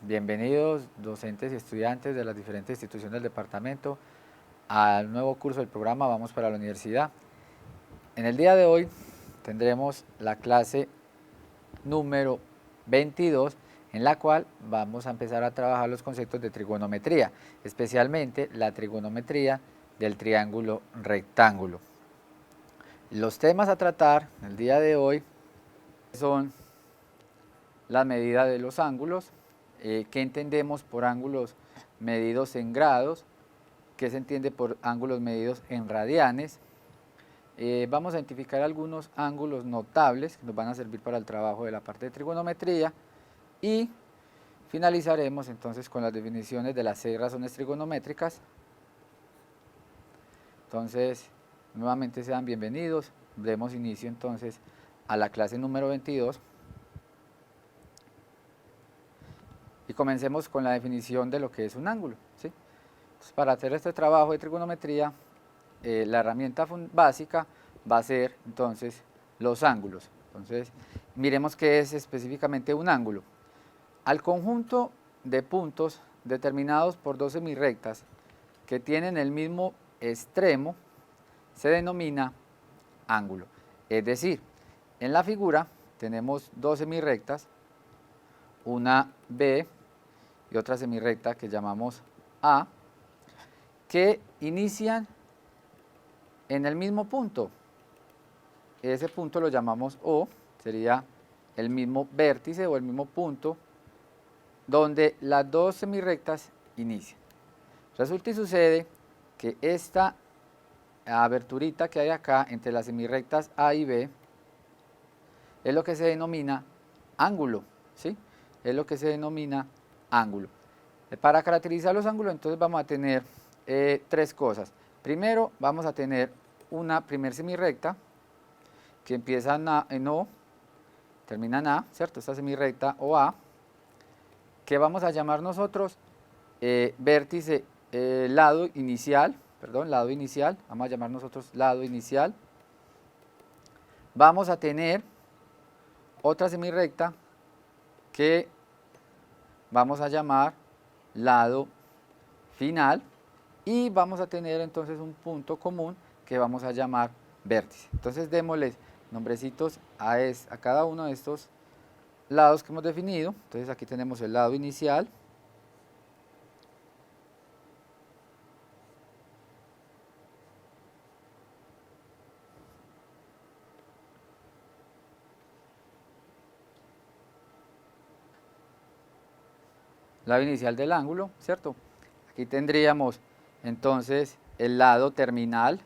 Bienvenidos docentes y estudiantes de las diferentes instituciones del departamento al nuevo curso del programa Vamos para la Universidad. En el día de hoy tendremos la clase número 22, en la cual vamos a empezar a trabajar los conceptos de trigonometría, especialmente la trigonometría del triángulo rectángulo. Los temas a tratar el día de hoy son la medida de los ángulos, qué entendemos por ángulos medidos en grados, qué se entiende por ángulos medidos en radianes. Vamos a identificar algunos ángulos notables que nos van a servir para el trabajo de la parte de trigonometría y finalizaremos entonces con las definiciones de las 6 razones trigonométricas. Entonces, nuevamente sean bienvenidos, demos inicio entonces a la clase número 22 y comencemos con la definición de lo que es un ángulo, ¿sí? Entonces, para hacer este trabajo de trigonometría, la herramienta básica va a ser entonces los ángulos. Entonces, miremos qué es específicamente un ángulo. Al conjunto de puntos determinados por dos semirrectas que tienen el mismo extremo se denomina ángulo. Es decir, en la figura tenemos dos semirrectas, una B y otra semirrecta que llamamos A, que inician en el mismo punto. Ese punto lo llamamos O, sería el mismo vértice o el mismo punto donde las dos semirrectas inician. Resulta y sucede que esta aberturita que hay acá entre las semirrectas A y B es lo que se denomina ángulo, ¿sí? Es lo que se denomina ángulo. Para caracterizar los ángulos entonces vamos a tener tres cosas. Primero vamos a tener una primer semirrecta que empieza en O, termina en A, ¿cierto? Esta semirrecta OA, que vamos a llamar nosotros vértice lado inicial, vamos a llamar nosotros lado inicial. Vamos a tener otra semirrecta que vamos a llamar lado final y vamos a tener entonces un punto común que vamos a llamar vértice. Entonces démosles nombrecitos a cada uno de estos lados que hemos definido. Entonces aquí tenemos el lado inicial, lado inicial del ángulo, ¿cierto? Aquí tendríamos entonces el lado terminal,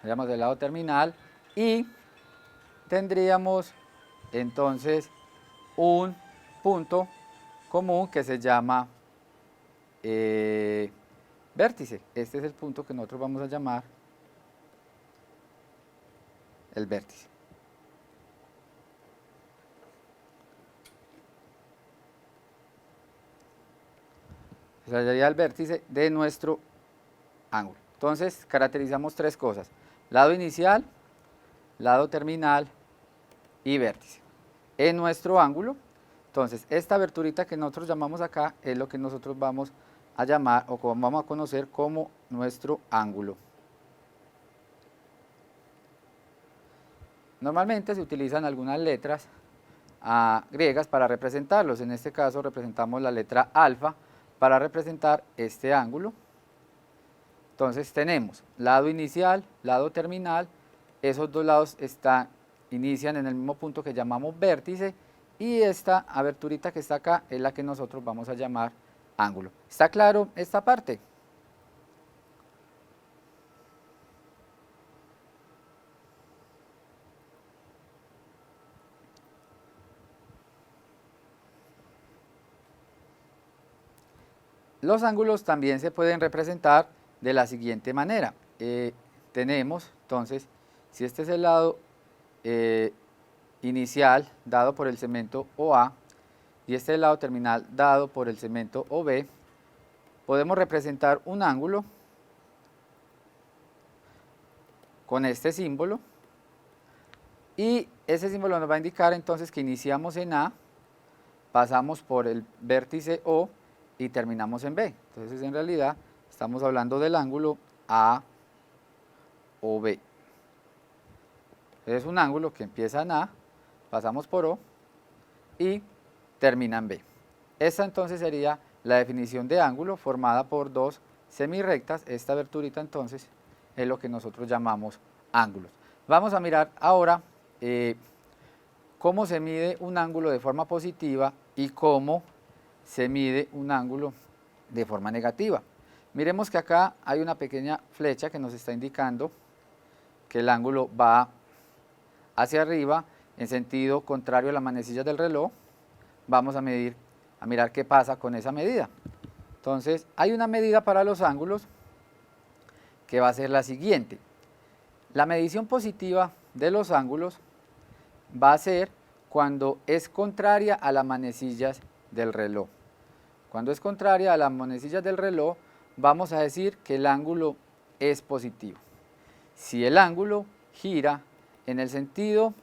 tendríamos el lado terminal y tendríamos entonces un punto común que se llama vértice. Este es el punto que nosotros vamos a llamar el vértice. Ese sería el vértice de nuestro ángulo. Entonces caracterizamos tres cosas: lado inicial, lado terminal y vértice. En nuestro ángulo, entonces esta aberturita que nosotros llamamos acá es lo que nosotros vamos a llamar o como vamos a conocer como nuestro ángulo. Normalmente se utilizan algunas letras griegas para representarlos. En este caso representamos la letra alfa para representar este ángulo. Entonces tenemos lado inicial, lado terminal, esos dos lados inician en el mismo punto que llamamos vértice y esta aberturita que está acá es la que nosotros vamos a llamar ángulo. ¿Está claro esta parte? Los ángulos también se pueden representar de la siguiente manera. Tenemos, entonces, si este es el lado inicial dado por el segmento OA y este es el lado terminal dado por el segmento OB, podemos representar un ángulo con este símbolo y ese símbolo nos va a indicar entonces que iniciamos en A, pasamos por el vértice O y terminamos en B. Entonces en realidad estamos hablando del ángulo AOB. Es un ángulo que empieza en A, pasamos por O y termina en B. Esta entonces sería la definición de ángulo formada por dos semirrectas. Esta aberturita entonces es lo que nosotros llamamos ángulos. Vamos a mirar ahora cómo se mide un ángulo de forma positiva y cómo se mide un ángulo de forma negativa. Miremos que acá hay una pequeña flecha que nos está indicando que el ángulo va hacia arriba en sentido contrario a las manecillas del reloj. Vamos a mirar qué pasa con esa medida. Entonces, hay una medida para los ángulos que va a ser la siguiente. La medición positiva de los ángulos va a ser cuando es contraria a las manecillas del reloj. Cuando es contraria a las manecillas del reloj, vamos a decir que el ángulo es positivo. Si el ángulo gira en el sentido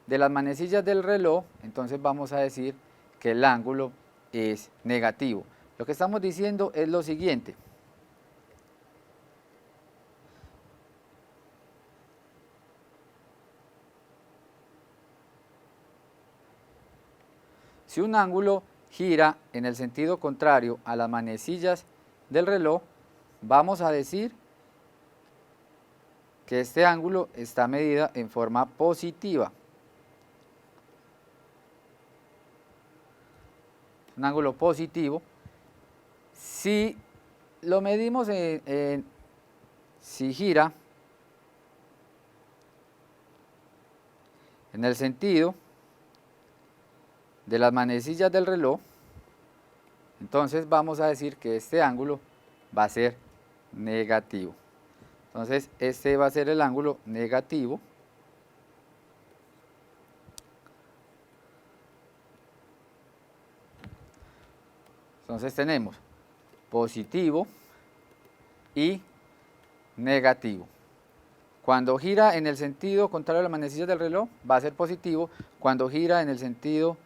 de las manecillas del reloj, entonces vamos a decir que el ángulo es negativo. Lo que estamos diciendo es lo siguiente. Si un ángulo gira en el sentido contrario a las manecillas del reloj, vamos a decir que este ángulo está medido en forma positiva. Un ángulo positivo. Si lo medimos si gira en el sentido de las manecillas del reloj, entonces vamos a decir que este ángulo va a ser negativo. Entonces este va a ser el ángulo negativo. Entonces tenemos positivo y negativo. Cuando gira en el sentido contrario a las manecillas del reloj va a ser positivo, cuando gira en el sentido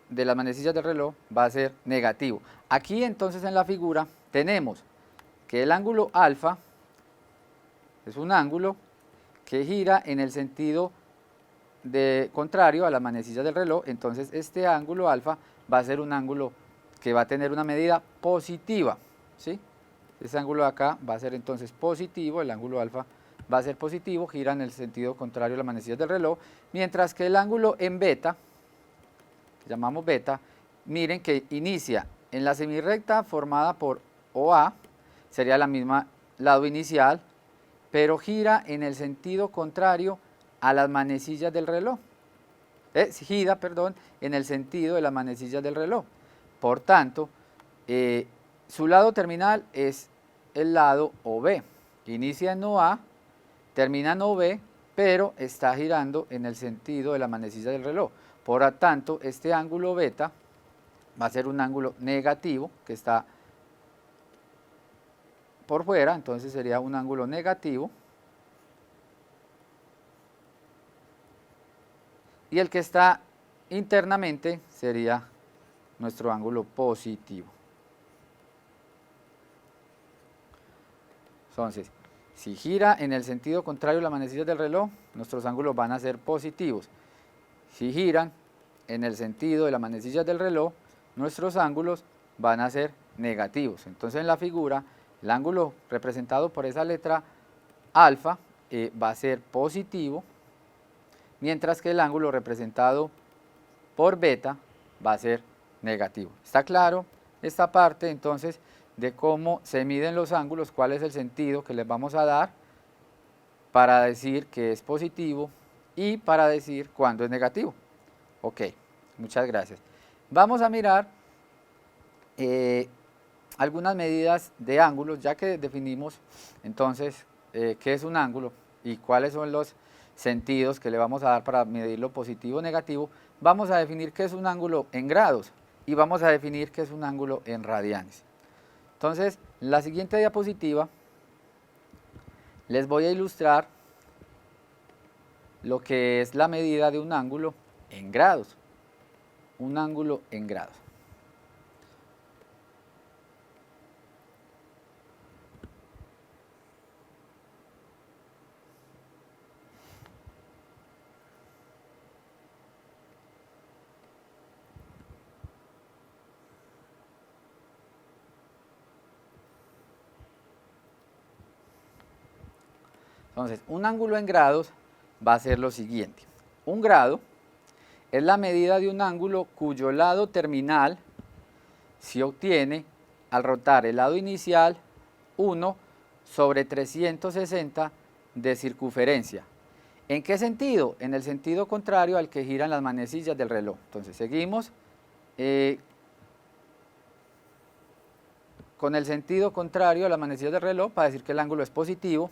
de las manecillas del reloj va a ser negativo. Aquí entonces en la figura tenemos que el ángulo alfa es un ángulo que gira en el sentido contrario a las manecillas del reloj, entonces este ángulo alfa va a ser un ángulo que va a tener una medida positiva, ¿sí? Este ángulo de acá va a ser entonces positivo, el ángulo alfa va a ser positivo, gira en el sentido contrario a las manecillas del reloj, mientras que el ángulo en beta, que llamamos beta, miren que inicia en la semirrecta formada por OA, sería la misma lado inicial, pero gira en el sentido contrario a las manecillas del reloj. Gira, perdón, en el sentido de las manecillas del reloj. Por tanto, su lado terminal es el lado OB. Inicia en OA, termina en OB, pero está girando en el sentido de la manecilla del reloj. Por lo tanto, este ángulo beta va a ser un ángulo negativo que está por fuera, entonces sería un ángulo negativo. Y el que está internamente sería nuestro ángulo positivo. Entonces, si gira en el sentido contrario a las manecillas del reloj, nuestros ángulos van a ser positivos. Si giran en el sentido de las manecillas del reloj, nuestros ángulos van a ser negativos. Entonces en la figura, el ángulo representado por esa letra alfa va a ser positivo, mientras que el ángulo representado por beta va a ser negativo. ¿Está claro esta parte entonces de cómo se miden los ángulos, cuál es el sentido que les vamos a dar para decir que es positivo y para decir cuándo es negativo? Ok, muchas gracias. Vamos a mirar algunas medidas de ángulos, ya que definimos entonces qué es un ángulo y cuáles son los sentidos que le vamos a dar para medirlo positivo o negativo, vamos a definir qué es un ángulo en grados y vamos a definir qué es un ángulo en radianes. Entonces, en la siguiente diapositiva les voy a ilustrar lo que es la medida de un ángulo en grados. Un ángulo en grados. Entonces, un ángulo en grados va a ser lo siguiente. Un grado es la medida de un ángulo cuyo lado terminal se obtiene al rotar el lado inicial 1 sobre 360 de circunferencia. ¿En qué sentido? En el sentido contrario al que giran las manecillas del reloj. Entonces, seguimos con el sentido contrario a las manecillas del reloj para decir que el ángulo es positivo.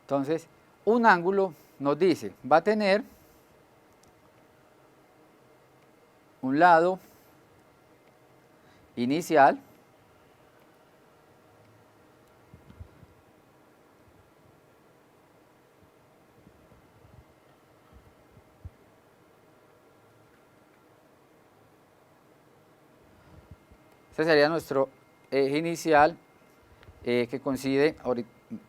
Entonces, un ángulo nos dice, va a tener un lado inicial este sería nuestro eje inicial que coincide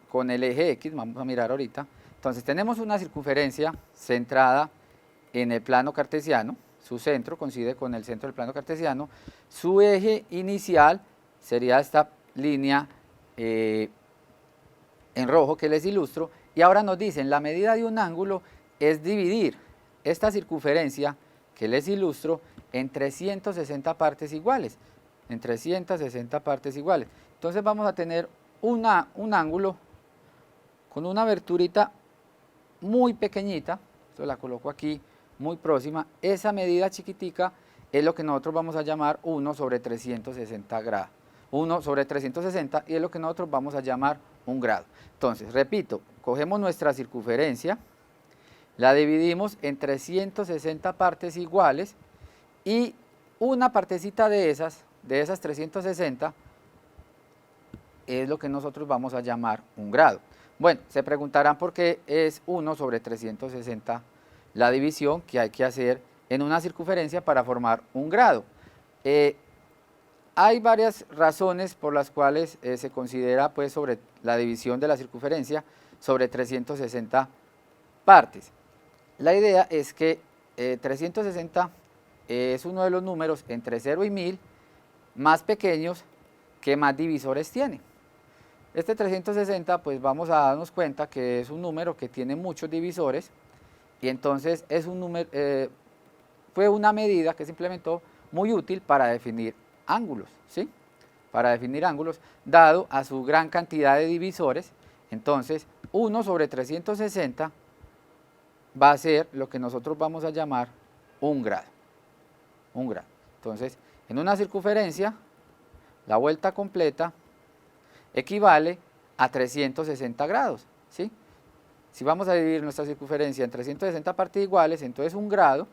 con el eje X, vamos a mirar ahorita. Entonces tenemos una circunferencia centrada en el plano cartesiano, su centro coincide con el centro del plano cartesiano, su eje inicial sería esta línea en rojo que les ilustro, y ahora nos dicen la medida de un ángulo es dividir esta circunferencia que les ilustro en 360 partes iguales, en 360 partes iguales. Entonces vamos a tener un ángulo con una aberturita muy pequeñita, esto la coloco aquí, muy próxima, esa medida chiquitica es lo que nosotros vamos a llamar 1 sobre 360 grados, 1 sobre 360 y es lo que nosotros vamos a llamar un grado. Entonces, repito, cogemos nuestra circunferencia, la dividimos en 360 partes iguales y una partecita de esas 360 es lo que nosotros vamos a llamar un grado. Bueno, se preguntarán por qué es 1 sobre 360 la división que hay que hacer en una circunferencia para formar un grado. Hay varias razones por las cuales se considera pues sobre la división de la circunferencia sobre 360 partes. La idea es que 360 es uno de los números entre 0 y 1000 más pequeños que más divisores tiene. Este 360 pues vamos a darnos cuenta que es un número que tiene muchos divisores y entonces es un número, fue una medida que se implementó muy útil para definir ángulos, ¿sí? Para definir ángulos, dado a su gran cantidad de divisores. Entonces 1 sobre 360 va a ser lo que nosotros vamos a llamar un grado. Un grado. Entonces, en una circunferencia, la vuelta completa equivale a 360 grados, ¿sí? Si vamos a dividir nuestra circunferencia en 360 partes iguales, entonces un grado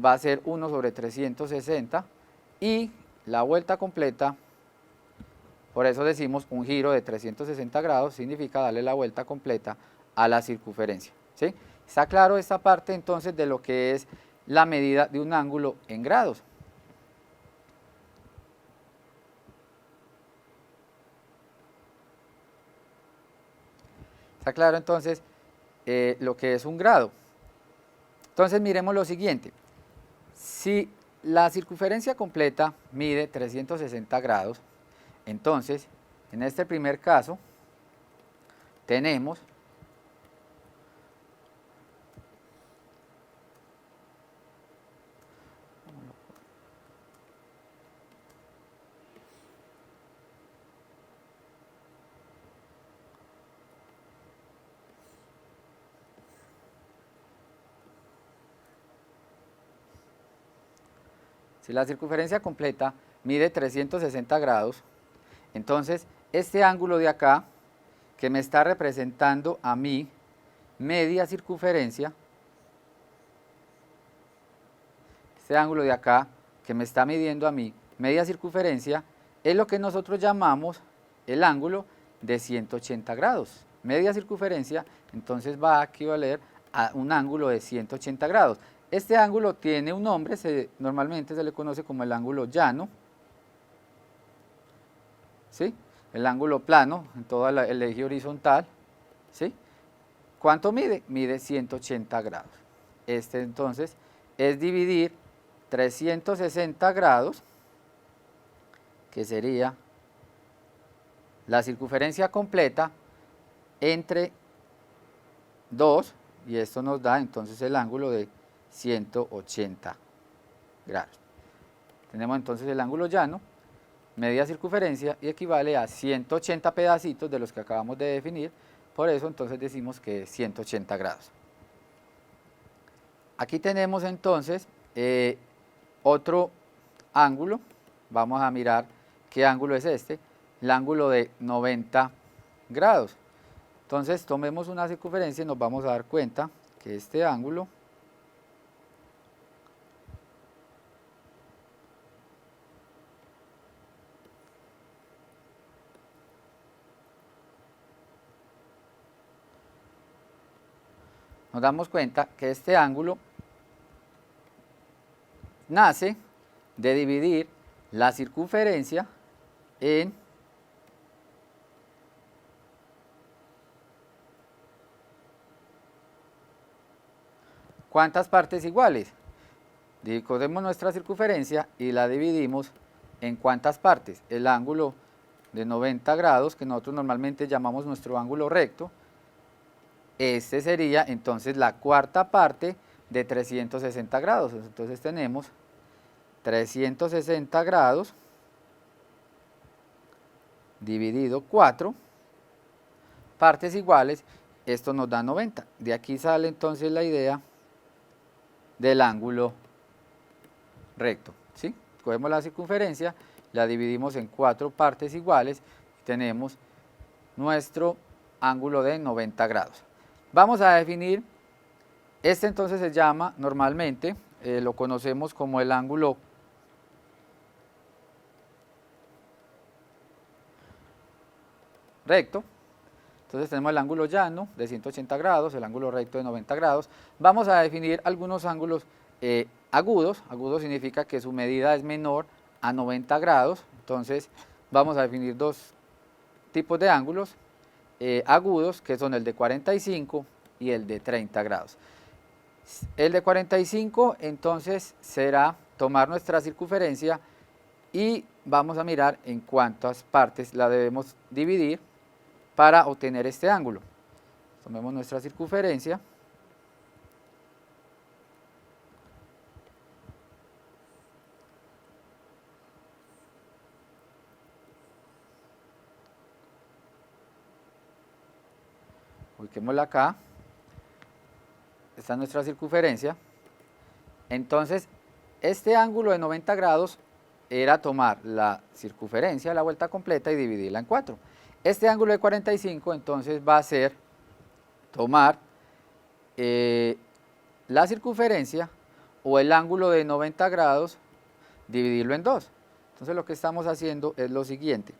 va a ser 1 sobre 360 y la vuelta completa, por eso decimos un giro de 360 grados, significa darle la vuelta completa a la circunferencia, ¿sí? ¿Está claro esta parte entonces de lo que es la medida de un ángulo en grados? ¿Está claro entonces lo que es un grado? Entonces miremos lo siguiente. Si la circunferencia completa mide 360 grados, entonces en este primer caso tenemos si la circunferencia completa mide 360 grados, Entonces, este ángulo de acá, que me está representando a mí media circunferencia, este ángulo de acá, que me está midiendo a mí media circunferencia, es lo que nosotros llamamos el ángulo de 180 grados. Media circunferencia, entonces va a equivaler a un ángulo de 180 grados. Este ángulo tiene un nombre, normalmente se le conoce como el ángulo llano, ¿sí? El ángulo plano en todo el eje horizontal, ¿sí? ¿Cuánto mide? Mide 180 grados. Este entonces es dividir 360 grados, que sería la circunferencia completa, entre 2, y esto nos da entonces el ángulo de 180 grados. Tenemos entonces el ángulo llano, media circunferencia, y equivale a 180 pedacitos de los que acabamos de definir, por eso entonces decimos que es 180 grados. Aquí tenemos entonces otro ángulo, vamos a mirar qué ángulo es este, el ángulo de 90 grados. Entonces tomemos una circunferencia y nos vamos a dar cuenta que este ángulo nos damos cuenta que este ángulo nace de dividir la circunferencia en ¿cuántas partes iguales? Cogemos nuestra circunferencia y la dividimos en ¿cuántas partes? El ángulo de 90 grados, que nosotros normalmente llamamos nuestro ángulo recto, este sería entonces la cuarta parte de 360 grados. Entonces tenemos 360 grados dividido 4 partes iguales, esto nos da 90. De aquí sale entonces la idea del ángulo recto, ¿sí? Cogemos la circunferencia, la dividimos en 4 partes iguales y tenemos nuestro ángulo de 90 grados. Vamos a definir, este entonces se llama normalmente, lo conocemos como el ángulo recto. Entonces tenemos el ángulo llano de 180 grados, el ángulo recto de 90 grados. Vamos a definir algunos ángulos agudos. Agudo significa que su medida es menor a 90 grados. Entonces vamos a definir dos tipos de ángulos agudos, que son el de 45 y el de 30 grados. El de 45 entonces será tomar nuestra circunferencia y vamos a mirar en cuántas partes la debemos dividir para obtener este ángulo. Tomemos nuestra circunferencia. Ubiquémosla acá. Esta es nuestra circunferencia. Entonces, este ángulo de 90 grados era tomar la circunferencia de la vuelta completa y dividirla en 4. Este ángulo de 45 entonces va a ser tomar la circunferencia o el ángulo de 90 grados, dividirlo en 2. Entonces lo que estamos haciendo es lo siguiente.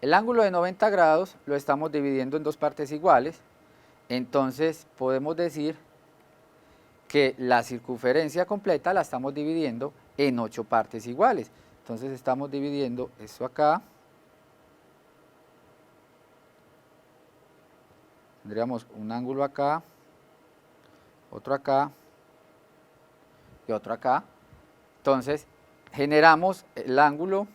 El ángulo de 90 grados lo estamos dividiendo en 2 partes iguales, entonces podemos decir que la circunferencia completa la estamos dividiendo en 8 partes iguales. Entonces estamos dividiendo esto acá. Tendríamos un ángulo acá, otro acá y otro acá. Entonces generamos el ángulo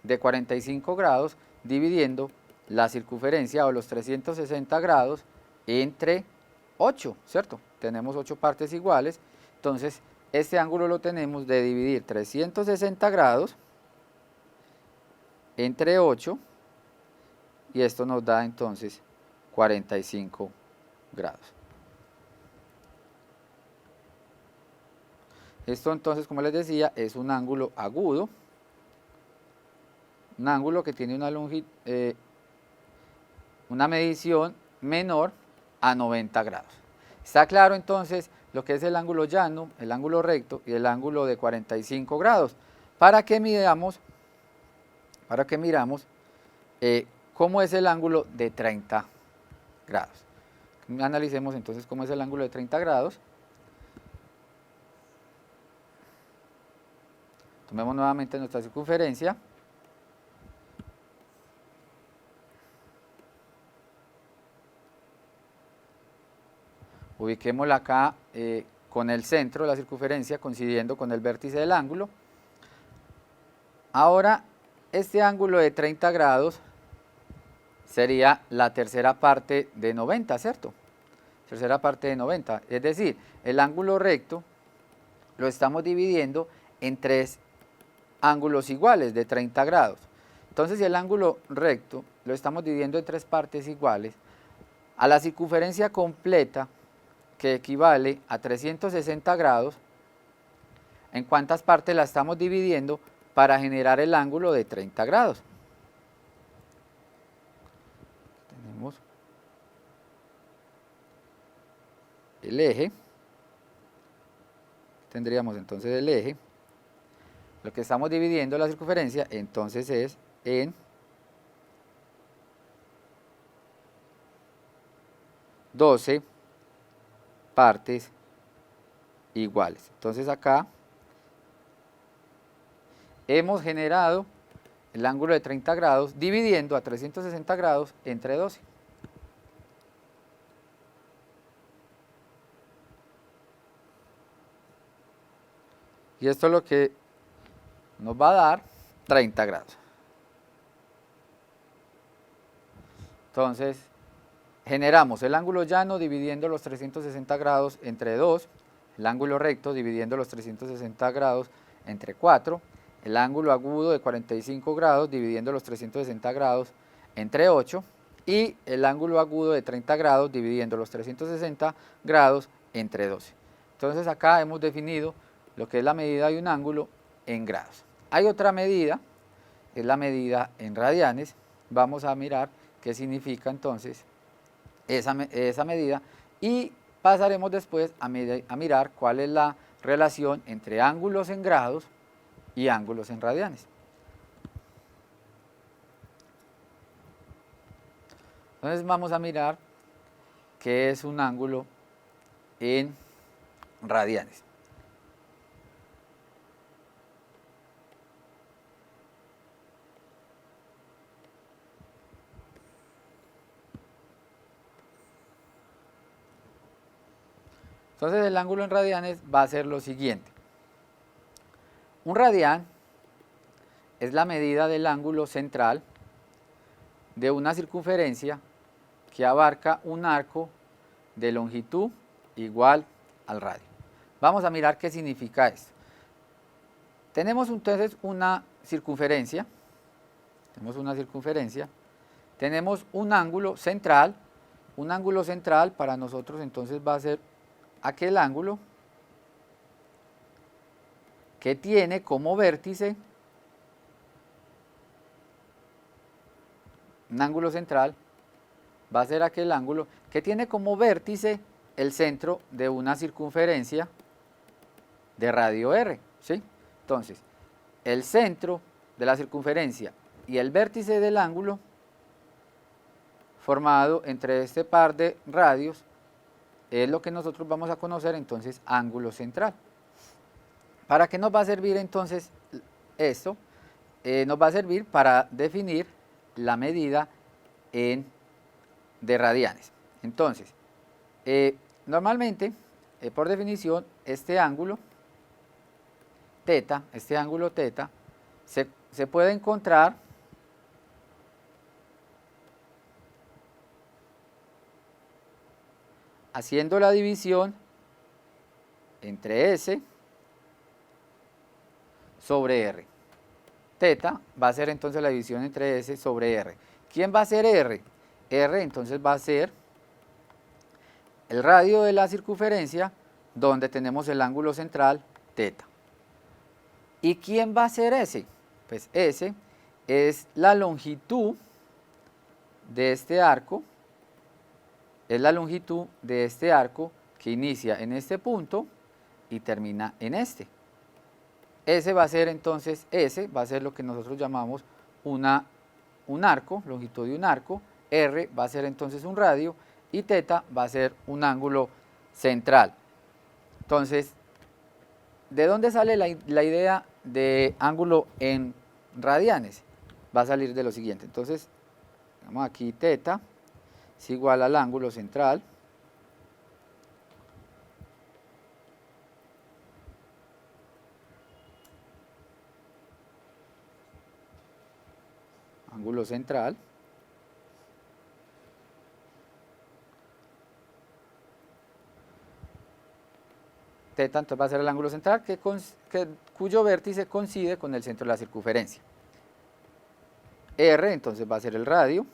de 45 grados dividiendo la circunferencia o los 360 grados entre 8, ¿cierto? Tenemos 8 partes iguales, entonces este ángulo lo tenemos de dividir 360 grados entre 8 y esto nos da entonces 45 grados. Esto entonces, como les decía, es un ángulo agudo, un ángulo que tiene una medición menor a 90 grados. Está claro entonces lo que es el ángulo llano, el ángulo recto y el ángulo de 45 grados. Para que miramos cómo es el ángulo de 30 grados. Analicemos entonces cómo es el ángulo de 30 grados. Tomemos nuevamente nuestra circunferencia. Ubiquémosla acá con el centro de la circunferencia coincidiendo con el vértice del ángulo. Ahora, este ángulo de 30 grados sería la tercera parte de 90, ¿cierto? Tercera parte de 90, es decir, el ángulo recto lo estamos dividiendo en tres ángulos iguales de 30 grados. Entonces, si el ángulo recto lo estamos dividiendo en tres partes iguales, a la circunferencia completa, que equivale a 360 grados, ¿en cuántas partes la estamos dividiendo para generar el ángulo de 30 grados? Tenemos el eje, tendríamos entonces el eje, lo que estamos dividiendo la circunferencia entonces es en 12 partes iguales. Entonces acá hemos generado el ángulo de 30 grados dividiendo a 360 grados entre 12. Y esto es lo que nos va a dar 30 grados. Entonces, generamos el ángulo llano dividiendo los 360 grados entre 2, el ángulo recto dividiendo los 360 grados entre 4, el ángulo agudo de 45 grados dividiendo los 360 grados entre 8 y el ángulo agudo de 30 grados dividiendo los 360 grados entre 12. Entonces acá hemos definido lo que es la medida de un ángulo en grados. Hay otra medida, es la medida en radianes. Vamos a mirar qué significa entonces esa medida y pasaremos después a mirar cuál es la relación entre ángulos en grados y ángulos en radianes. Entonces vamos a mirar qué es un ángulo en radianes. Entonces el ángulo en radianes va a ser lo siguiente. Un radián es la medida del ángulo central de una circunferencia que abarca un arco de longitud igual al radio. Vamos a mirar qué significa esto. Tenemos entonces una circunferencia, tenemos un ángulo central para nosotros entonces va a ser aquel ángulo que tiene como vértice, un ángulo central va a ser aquel ángulo que tiene como vértice el centro de una circunferencia de radio r, ¿sí? Entonces, el centro de la circunferencia y el vértice del ángulo formado entre este par de radios es lo que nosotros vamos a conocer entonces ángulo central. ¿Para qué nos va a servir entonces esto? Nos va a servir para definir la medida de radianes. Entonces, normalmente, por definición, este ángulo θ, se puede encontrar haciendo la división entre S sobre R. Θ va a ser entonces la división entre S sobre R. ¿Quién va a ser R? R entonces va a ser el radio de la circunferencia donde tenemos el ángulo central θ. teta. ¿Y quién va a ser S? Pues S es la longitud de este arco, es la longitud de este arco que inicia en este punto y termina en este. S va a ser entonces, S va a ser lo que nosotros llamamos un arco, longitud de un arco, R va a ser entonces un radio y teta va a ser un ángulo central. Entonces, ¿de dónde sale la idea de ángulo en radianes? Va a salir de lo siguiente. Entonces, vamos aquí, teta es igual al ángulo central ángulo central teta, entonces va a ser el ángulo central cuyo vértice coincide con el centro de la circunferencia. R entonces va a ser el radio,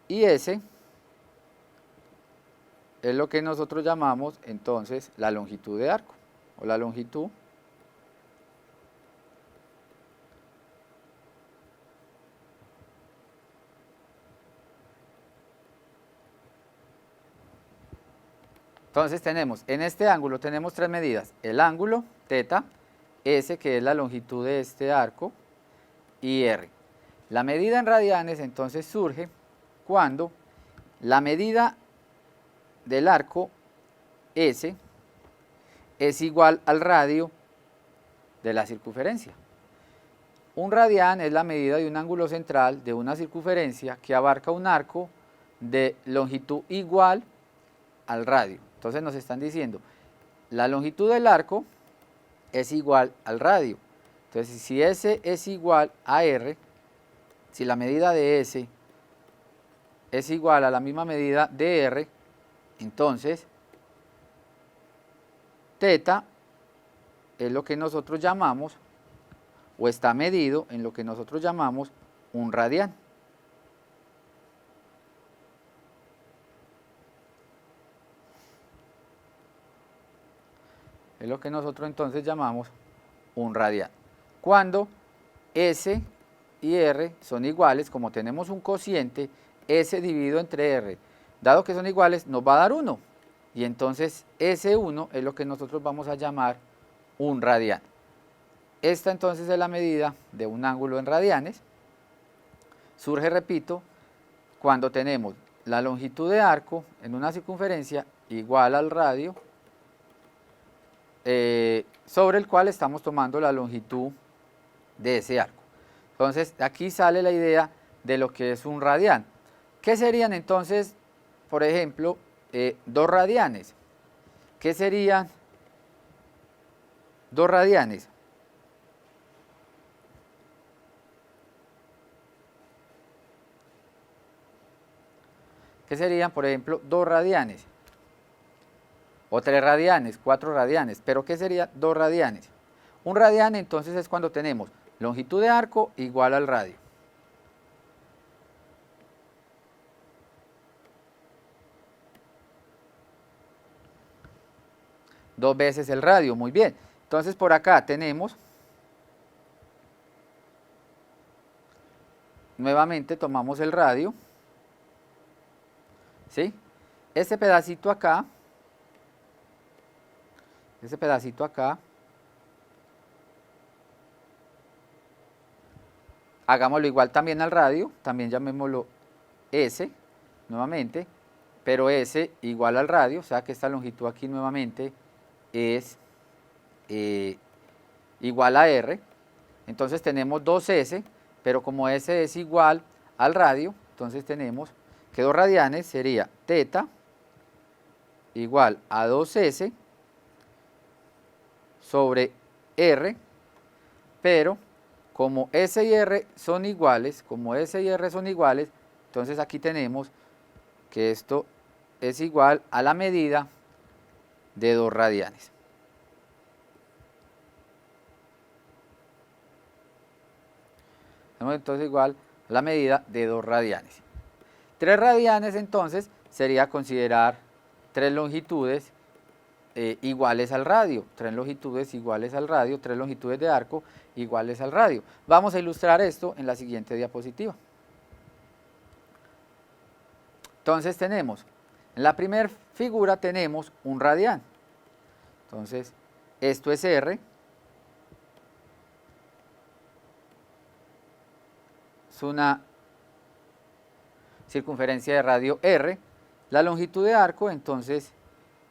y S es lo que nosotros llamamos entonces la longitud de arco, o la longitud Entonces tenemos, en este ángulo tenemos tres medidas, el ángulo, teta, S que es la longitud de este arco, y R. La medida en radianes entonces surge cuando la medida del arco S es igual al radio de la circunferencia. Un radián es la medida de un ángulo central de una circunferencia que abarca un arco de longitud igual al radio. Entonces nos están diciendo, la longitud del arco es igual al radio. Entonces si S es igual a R, si la medida de S es igual a la misma medida de R, entonces teta es lo que nosotros llamamos, o está medido en lo que nosotros llamamos un radián. Es lo que nosotros entonces llamamos un radián. Cuando S y R son iguales, como tenemos un cociente, S dividido entre R, dado que son iguales, nos va a dar 1. Y entonces S1 es lo que nosotros vamos a llamar un radián. Esta entonces es la medida de un ángulo en radianes. Surge, repito, cuando tenemos la longitud de arco en una circunferencia igual al radio, sobre el cual estamos tomando la longitud de ese arco. Entonces aquí sale la idea de lo que es un radián. ¿Qué serían entonces, por ejemplo, 2 radianes? ¿Qué serían 2 radianes? ¿Qué serían, por ejemplo, 2 radianes? O 3 radianes, 4 radianes. ¿Pero qué sería 2 radianes? Un radián entonces es cuando tenemos longitud de arco igual al radio. Dos veces el radio, muy bien. Entonces por acá tenemos, nuevamente tomamos el radio, ¿sí? Este pedacito acá, hagámoslo igual también al radio, también llamémoslo S, nuevamente, pero S igual al radio, o sea que esta longitud aquí nuevamente es igual a R. Entonces tenemos 2S, pero como S es igual al radio, entonces tenemos que 2 radianes sería teta igual a 2S sobre R, pero como S y R son iguales, entonces aquí tenemos que esto es igual a la medida de 2 radianes. Tenemos entonces igual a la medida de 2 radianes. 3 radianes entonces sería considerar tres longitudes iguales al radio, tres longitudes iguales al radio, tres longitudes de arco iguales al radio. Vamos a ilustrar esto en la siguiente diapositiva. Entonces tenemos, en la primera figura tenemos un radián. Entonces, esto es R. Es una circunferencia de radio R. La longitud de arco, entonces,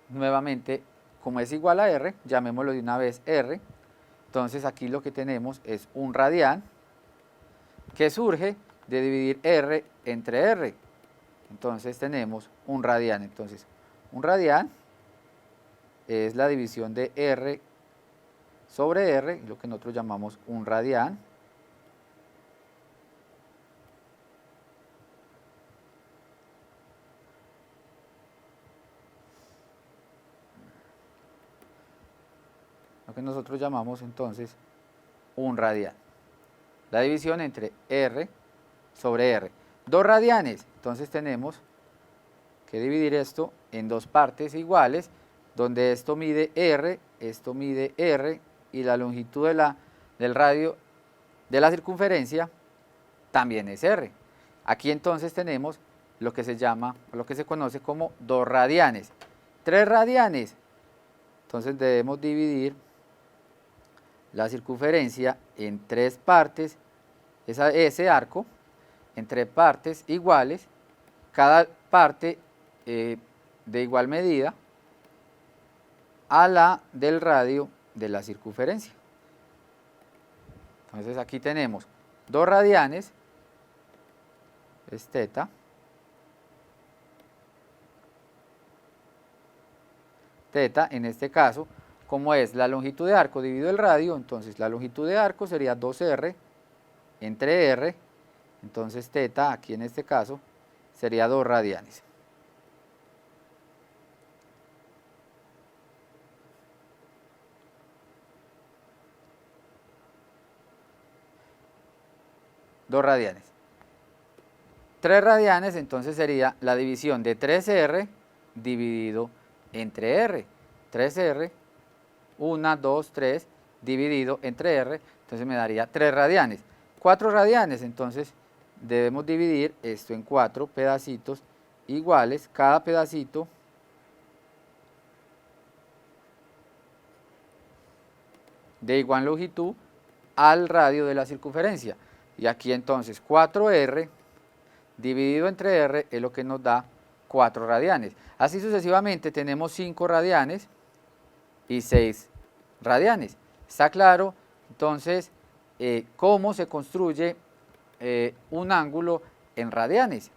nuevamente, como es igual a R, llamémoslo de una vez R. Entonces, aquí lo que tenemos es un radián que surge de dividir R entre R. Entonces, tenemos un radián. Entonces, un radián es la división de R sobre R, lo que nosotros llamamos un radián. Lo que nosotros llamamos entonces un radián. La división entre R sobre R. Dos radianes, entonces tenemos que dividir esto en dos partes iguales, donde esto mide R y la longitud del radio de la circunferencia también es R. Aquí entonces tenemos lo que se llama, lo que se conoce como dos radianes. Tres radianes, entonces debemos dividir la circunferencia en tres partes, ese arco, en tres partes iguales, cada parte de igual medida a la del radio de la circunferencia. Entonces aquí tenemos dos radianes, es teta, teta en este caso, como es la longitud de arco dividido el radio, entonces la longitud de arco sería 2R entre R, entonces teta aquí en este caso sería 2 radianes. Dos radianes. 3 radianes entonces sería la división de 3R dividido entre R. 3R, 1, 2, 3, dividido entre R, entonces me daría 3 radianes. 4 radianes, entonces debemos dividir esto en 4 pedacitos iguales, cada pedacito de igual longitud al radio de la circunferencia. Y aquí entonces 4R dividido entre R es lo que nos da 4 radianes. Así sucesivamente tenemos 5 radianes y 6 radianes. ¿Está claro? Entonces, cómo se construye un ángulo en radianes.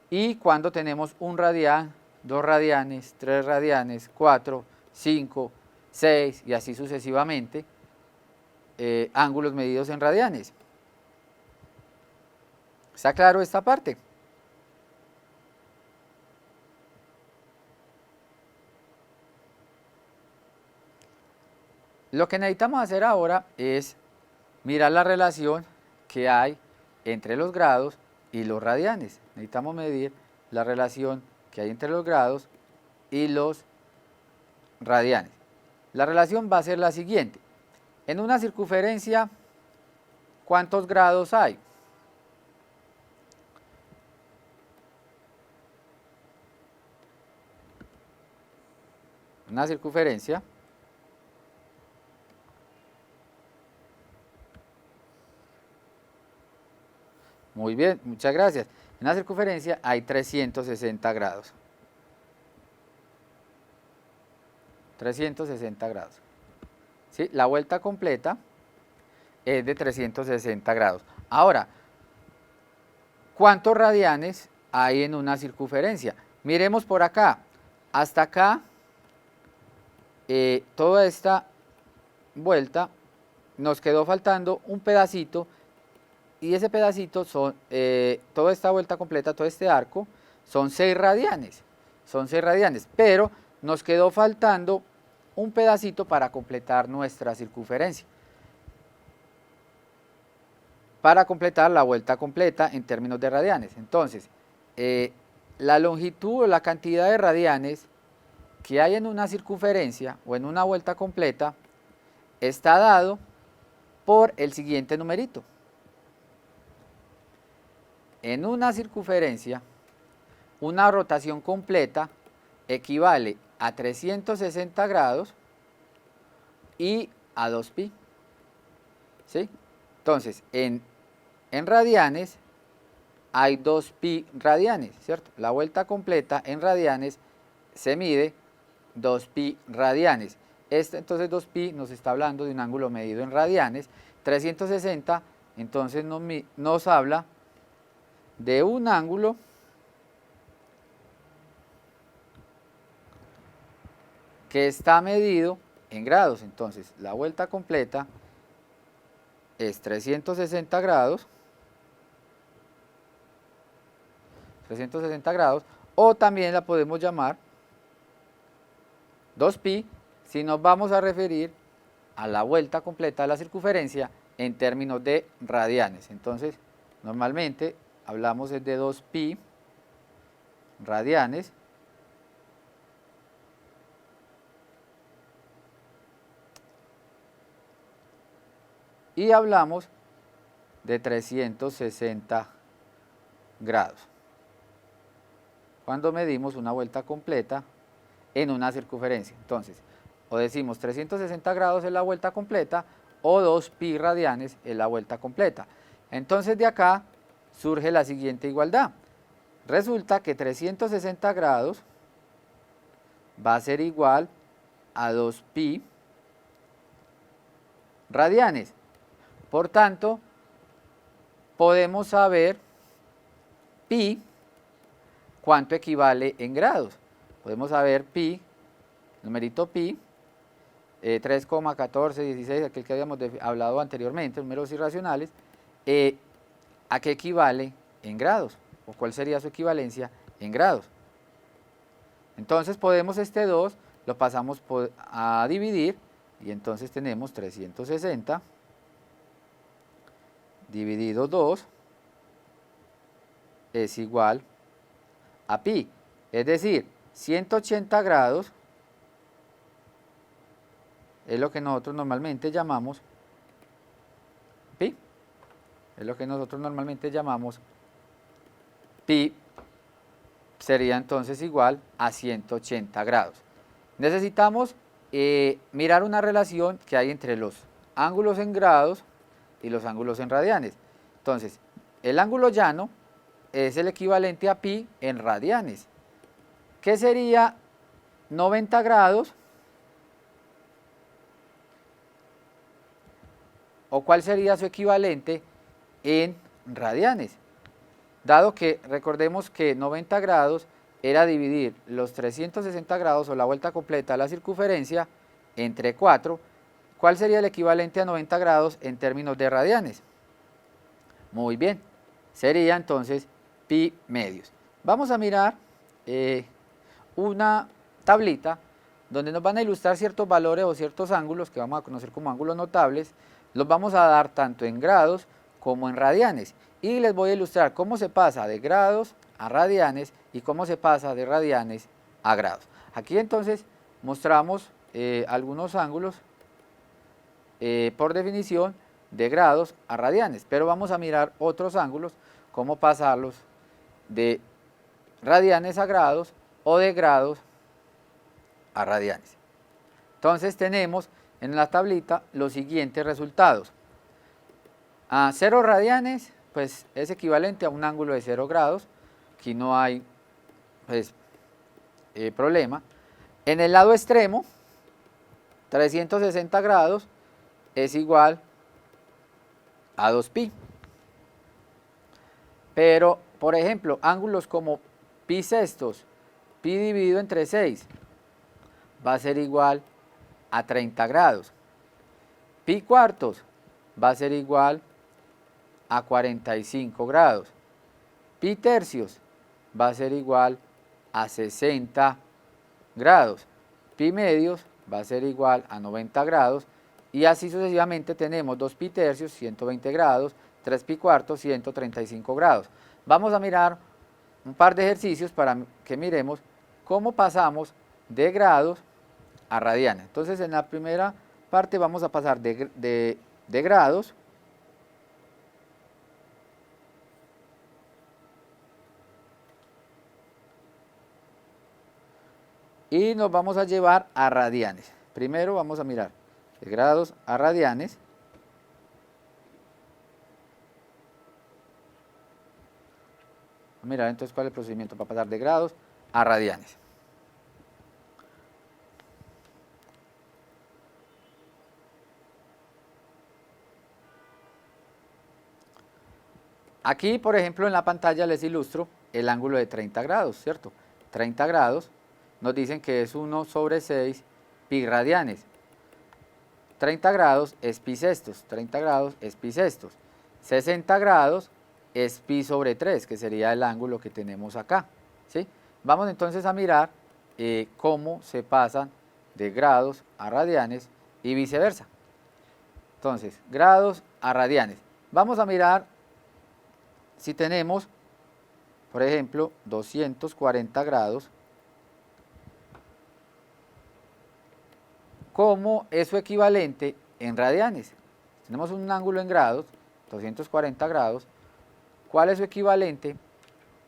Y cuando tenemos un radián, 2 radianes, 3 radianes, 4, 5, 6 y así sucesivamente, ángulos medidos en radianes. ¿Está claro esta parte? Lo que necesitamos hacer ahora es mirar la relación que hay entre los grados y los radianes. Necesitamos medir la relación que hay entre los grados y los radianes. La relación va a ser la siguiente. En una circunferencia, ¿cuántos grados hay? Una circunferencia muy bien, muchas gracias. En la circunferencia hay 360 grados. 360 grados. ¿Sí? La vuelta completa es de 360 grados. Ahora, ¿cuántos radianes hay en una circunferencia? Miremos por acá. Hasta acá, toda esta vuelta, nos quedó faltando un pedacito. Y ese pedacito son, toda esta vuelta completa, todo este arco, son 6 radianes. Son 6 radianes, pero nos quedó faltando un pedacito para completar nuestra circunferencia. Para completar la vuelta completa en términos de radianes. Entonces, la longitud o la cantidad de radianes que hay en una circunferencia o en una vuelta completa está dado por el siguiente numerito. En una circunferencia, una rotación completa equivale a 360 grados y a 2pi. ¿Sí? Entonces, en radianes hay 2pi radianes, ¿cierto? La vuelta completa en radianes se mide 2pi radianes. Entonces 2pi nos está hablando de un ángulo medido en radianes. 360 entonces nos habla de un ángulo que está medido en grados. Entonces la vuelta completa es 360 grados, o también la podemos llamar 2pi si nos vamos a referir a la vuelta completa de la circunferencia en términos de radianes. Entonces, normalmente hablamos de 2pi radianes y hablamos de 360 grados cuando medimos una vuelta completa en una circunferencia. Entonces, o decimos 360 grados es la vuelta completa o 2pi radianes es la vuelta completa. Entonces de acá surge la siguiente igualdad. Resulta que 360 grados va a ser igual a 2pi radianes. Por tanto, podemos saber pi, cuánto equivale en grados. Podemos saber pi, numerito pi, 3,1416, aquel que habíamos hablado anteriormente, números irracionales, ¿a qué equivale en grados? ¿O cuál sería su equivalencia en grados? Entonces podemos este 2, lo pasamos a dividir, y entonces tenemos 360 dividido 2 es igual a pi, es decir, 180 grados es lo que nosotros normalmente llamamos pi, pi sería entonces igual a 180 grados. Necesitamos mirar una relación que hay entre los ángulos en grados y los ángulos en radianes. Entonces, el ángulo llano es el equivalente a pi en radianes. ¿Qué sería 90 grados? ¿O cuál sería su equivalente en radianes? Dado que recordemos que 90 grados era dividir los 360 grados o la vuelta completa de la circunferencia entre 4, ¿cuál sería el equivalente a 90 grados en términos de radianes? Muy bien, sería entonces pi medios. Vamos a mirar una tablita donde nos van a ilustrar ciertos valores o ciertos ángulos que vamos a conocer como ángulos notables. Los vamos a dar tanto en grados como en radianes y les voy a ilustrar cómo se pasa de grados a radianes y cómo se pasa de radianes a grados. Aquí entonces mostramos algunos ángulos por definición de grados a radianes, pero vamos a mirar otros ángulos, cómo pasarlos de radianes a grados o de grados a radianes. Entonces tenemos en la tablita los siguientes resultados. A 0 radianes pues es equivalente a un ángulo de 0 grados, aquí no hay pues, problema. En el lado extremo 360 grados es igual a 2pi. Pero, por ejemplo, ángulos como pi sextos, pi dividido entre 6, va a ser igual a 30 grados. Pi cuartos va a ser igual a 45 grados. Pi tercios va a ser igual a 60 grados. Pi medios va a ser igual a 90 grados. Y así sucesivamente tenemos 2 pi tercios, 120 grados, 3 pi cuartos, 135 grados. Vamos a mirar un par de ejercicios para que miremos cómo pasamos de grados a radianes. Entonces, en la primera parte vamos a pasar de grados y nos vamos a llevar a radianes. Primero vamos a mirar de grados a radianes. Mirar entonces cuál es el procedimiento para pasar de grados a radianes. Aquí, por ejemplo, en la pantalla les ilustro el ángulo de 30 grados, ¿cierto? 30 grados nos dicen que es 1 sobre 6 pi radianes. 30 grados es pi sextos, 30 grados es pi sextos. 60 grados es pi sobre 3, que sería el ángulo que tenemos acá, ¿sí? Vamos entonces a mirar cómo se pasan de grados a radianes y viceversa. Entonces, grados a radianes. Vamos a mirar si tenemos, por ejemplo, 240 grados, ¿cómo es su equivalente en radianes? Tenemos un ángulo en grados, 240 grados, ¿cuál es su equivalente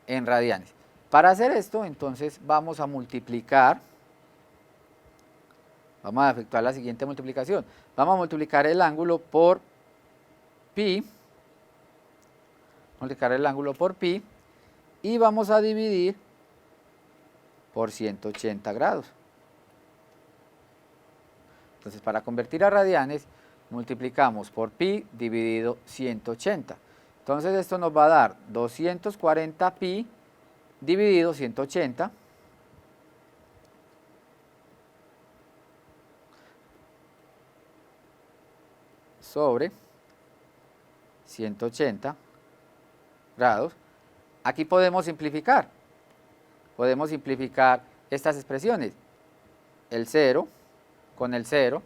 en radianes? Para hacer esto, entonces, vamos a multiplicar, vamos a efectuar la siguiente multiplicación. Vamos a multiplicar el ángulo por pi, multiplicar el ángulo por pi, y vamos a dividir por 180 grados. Entonces, para convertir a radianes, multiplicamos por pi dividido 180. Entonces, esto nos va a dar 240 pi dividido 180. Sobre 180 grados. Aquí podemos simplificar estas expresiones. El 0 con el 0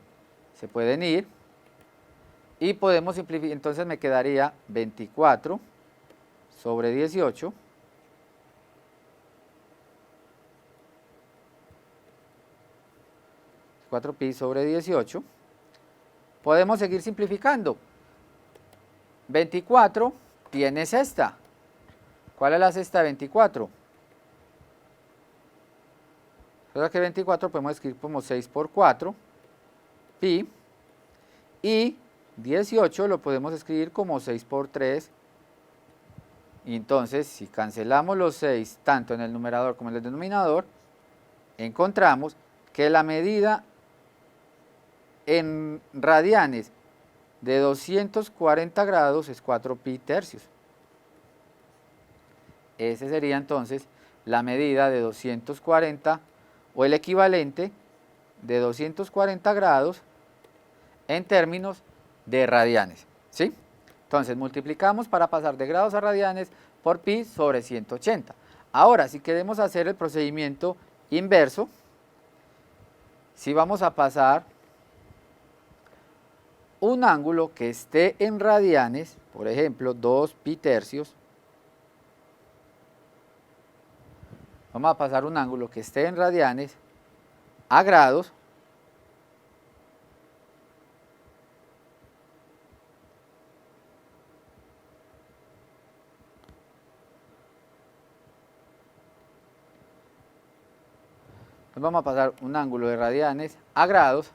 se pueden ir y podemos simplificar, entonces me quedaría 24 sobre 18 4 pi sobre 18. Podemos seguir simplificando. 24 tiene sexta. ¿Cuál es la sexta de 24? Recuerda que 24 podemos escribir como 6 por 4, pi, y 18 lo podemos escribir como 6 por 3. Y entonces, si cancelamos los 6 tanto en el numerador como en el denominador, encontramos que la medida en radianes de 240 grados es 4 pi tercios. Ese sería entonces la medida de 240 o el equivalente de 240 grados en términos de radianes, ¿sí? Entonces multiplicamos para pasar de grados a radianes por pi sobre 180. Ahora, si queremos hacer el procedimiento inverso, si vamos a pasar un ángulo que esté en radianes, por ejemplo 2 pi tercios, vamos a pasar un ángulo que esté en radianes a grados, vamos a pasar un ángulo de radianes a grados,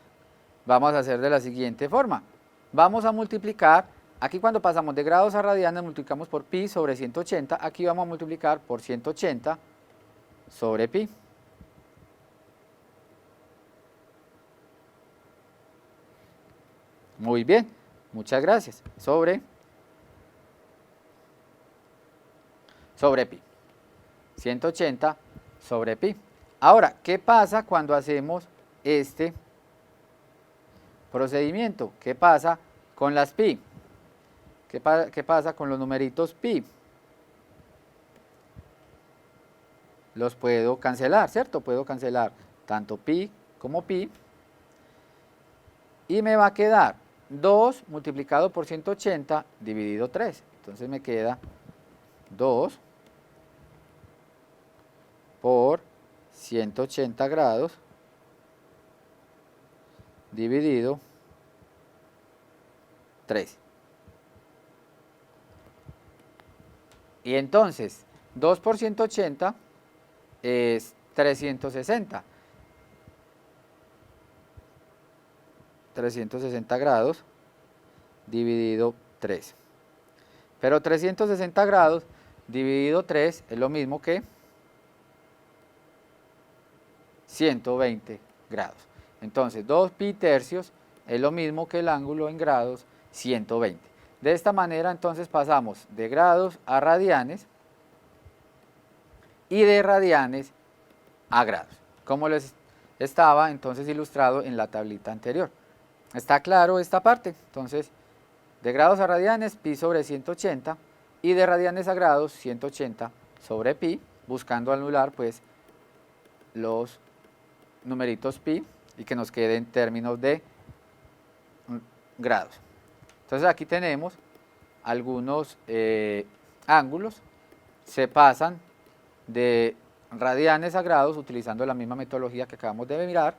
vamos a hacer de la siguiente forma. Vamos a multiplicar, aquí cuando pasamos de grados a radianes multiplicamos por pi sobre 180, aquí vamos a multiplicar por 180 sobre pi. Muy bien, muchas gracias. Sobre pi. 180 sobre pi. Ahora, ¿qué pasa cuando hacemos este procedimiento? ¿Qué pasa con las pi? ¿Qué pasa con los numeritos pi? Los puedo cancelar, ¿cierto? Puedo cancelar tanto pi como pi. Y me va a quedar 2 multiplicado por 180 dividido 3. Entonces me queda 2 180 grados dividido 3. Y entonces, 2 por 180 es 360. 360 grados dividido 3. Pero 360 grados dividido 3 es lo mismo que 120 grados. Entonces, 2 pi tercios es lo mismo que el ángulo en grados 120. De esta manera, entonces, pasamos de grados a radianes y de radianes a grados, como les estaba entonces ilustrado en la tablita anterior. ¿Está claro esta parte? Entonces, de grados a radianes, pi sobre 180, y de radianes a grados, 180 sobre pi, buscando anular pues los numeritos pi y que nos quede en términos de grados. Entonces aquí tenemos algunos ángulos, se pasan de radianes a grados utilizando la misma metodología que acabamos de mirar.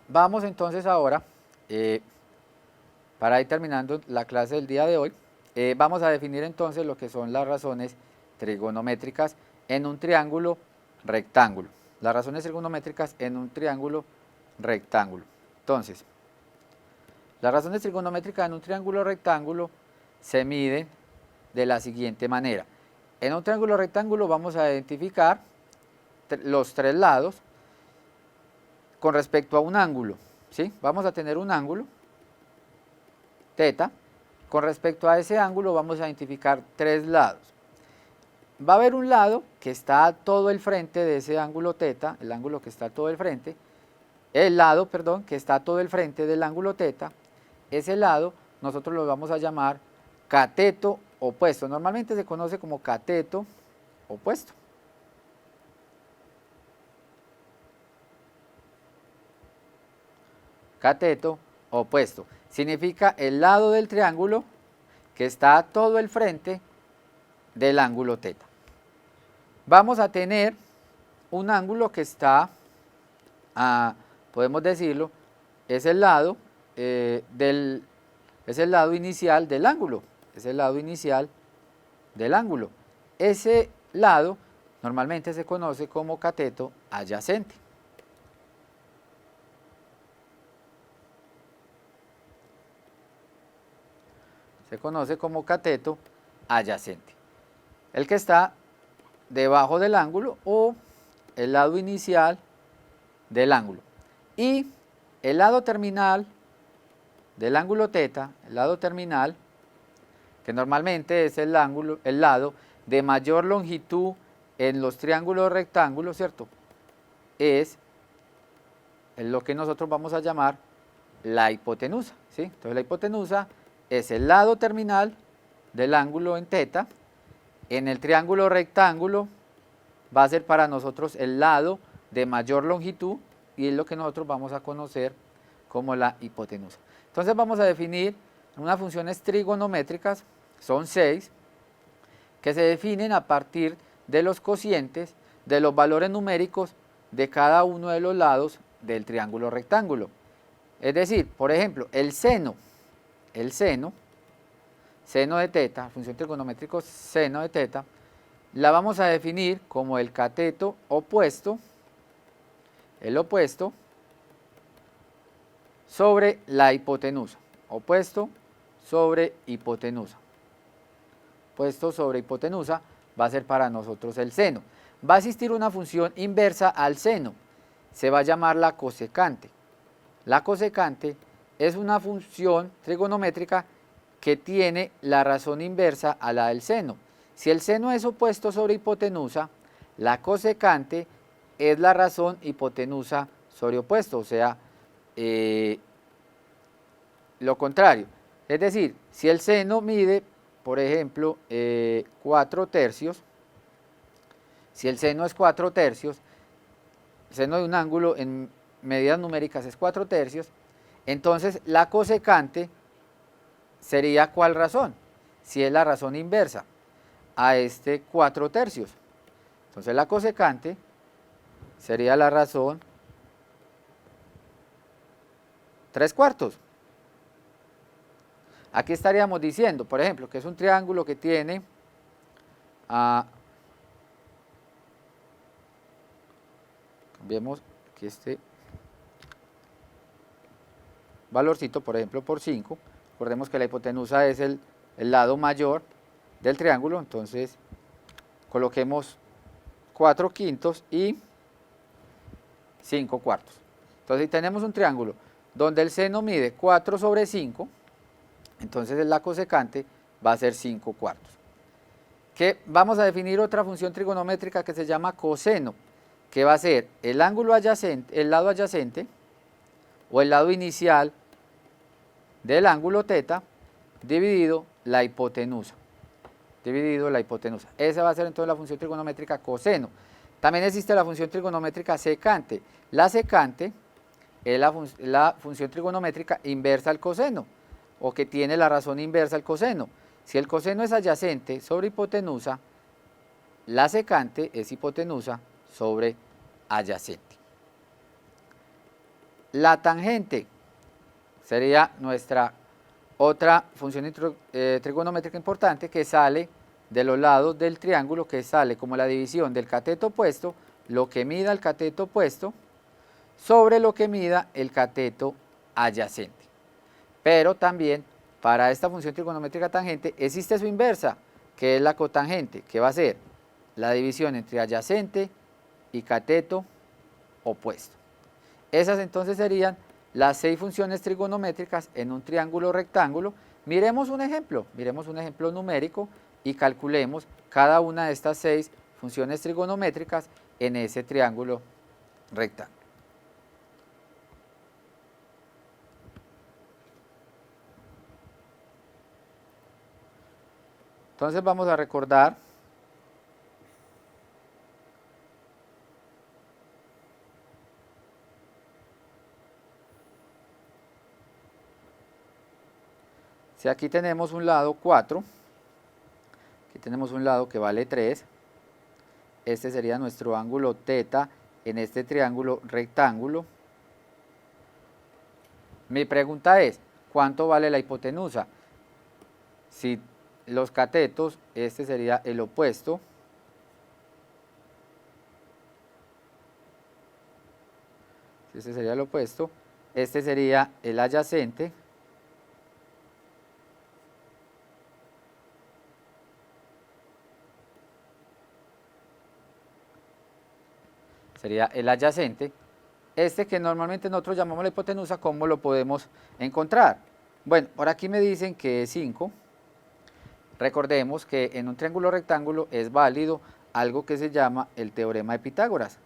Vamos entonces ahora, para ir terminando la clase del día de hoy, vamos a definir entonces lo que son las razones trigonométricas en un triángulo rectángulo. Las razones trigonométricas en un triángulo rectángulo. Entonces, las razones trigonométricas en un triángulo rectángulo se miden de la siguiente manera. En un triángulo rectángulo vamos a identificar los tres lados con respecto a un ángulo, ¿sí? Vamos a tener un ángulo, teta. Con respecto a ese ángulo vamos a identificar tres lados. Va a haber un lado que está a todo el frente de ese ángulo teta, el ángulo que está a todo el frente, el lado, perdón, que está a todo el frente del ángulo teta. Ese lado nosotros lo vamos a llamar cateto opuesto. Normalmente se conoce como cateto opuesto. Cateto opuesto. Significa el lado del triángulo que está a todo el frente del ángulo teta. Vamos a tener un ángulo que está, podemos decirlo, es el lado inicial del ángulo. Es el lado inicial del ángulo. Ese lado normalmente se conoce como cateto adyacente. Se conoce como cateto adyacente. El que está debajo del ángulo o el lado inicial del ángulo. Y el lado terminal del ángulo teta, el lado terminal, que normalmente es el lado de mayor longitud en los triángulos rectángulos, ¿cierto? Es lo que nosotros vamos a llamar la hipotenusa, ¿sí? Entonces la hipotenusa es el lado terminal del ángulo en teta. En el triángulo rectángulo va a ser para nosotros el lado de mayor longitud y es lo que nosotros vamos a conocer como la hipotenusa. Entonces vamos a definir unas funciones trigonométricas, son 6, que se definen a partir de los cocientes de los valores numéricos de cada uno de los lados del triángulo rectángulo. Es decir, por ejemplo, el seno de teta, función trigonométrica seno de teta, la vamos a definir como el cateto opuesto, el opuesto sobre la hipotenusa, opuesto sobre hipotenusa. Opuesto sobre hipotenusa va a ser para nosotros el seno. Va a existir una función inversa al seno, se va a llamar la cosecante. La cosecante es una función trigonométrica que tiene la razón inversa a la del seno. Si el seno es opuesto sobre hipotenusa, la cosecante es la razón hipotenusa sobre opuesto, o sea, lo contrario. Es decir, si el seno mide, por ejemplo, 4 tercios, si el seno es 4 tercios, el seno de un ángulo en medidas numéricas es 4 tercios, entonces la cosecante sería ¿cuál razón? Si es la razón inversa. a este 4/3. Entonces la cosecante sería la razón 3/4. Aquí estaríamos diciendo, por ejemplo, que es un triángulo que tiene cambiemos aquí este valorcito, por ejemplo, por 5. Recordemos que la hipotenusa es el lado mayor del triángulo, entonces coloquemos 4/5 y 5/4. Entonces, si tenemos un triángulo donde el seno mide 4/5, entonces la cosecante va a ser 5/4. Que vamos a definir otra función trigonométrica que se llama coseno, que va a ser el ángulo adyacente, el lado adyacente o el lado inicial del ángulo θ dividido la hipotenusa. Esa va a ser entonces la función trigonométrica coseno. También existe la función trigonométrica secante. La secante es la función trigonométrica inversa al coseno, o que tiene la razón inversa al coseno. Si el coseno es adyacente sobre hipotenusa, la secante es hipotenusa sobre adyacente. La tangente sería nuestra otra función trigonométrica importante que sale de los lados del triángulo, que sale como la división del cateto opuesto, lo que mida el cateto opuesto, sobre lo que mida el cateto adyacente. Pero también para esta función trigonométrica tangente existe su inversa, que es la cotangente, que va a ser la división entre adyacente y cateto opuesto. Esas entonces serían las 6 funciones trigonométricas en un triángulo rectángulo. Miremos un ejemplo numérico y calculemos cada una de estas 6 funciones trigonométricas en ese triángulo rectángulo. Entonces vamos a recordar si aquí tenemos un lado 4, aquí tenemos un lado que vale 3, este sería nuestro ángulo θ en este triángulo rectángulo. Mi pregunta es, ¿cuánto vale la hipotenusa? Si los catetos, este sería el opuesto, este sería el opuesto, este sería el adyacente, sería el adyacente. Este que normalmente nosotros llamamos la hipotenusa, ¿cómo lo podemos encontrar? Bueno, por aquí me dicen que es 5. Recordemos que en un triángulo rectángulo es válido algo que se llama el teorema de Pitágoras.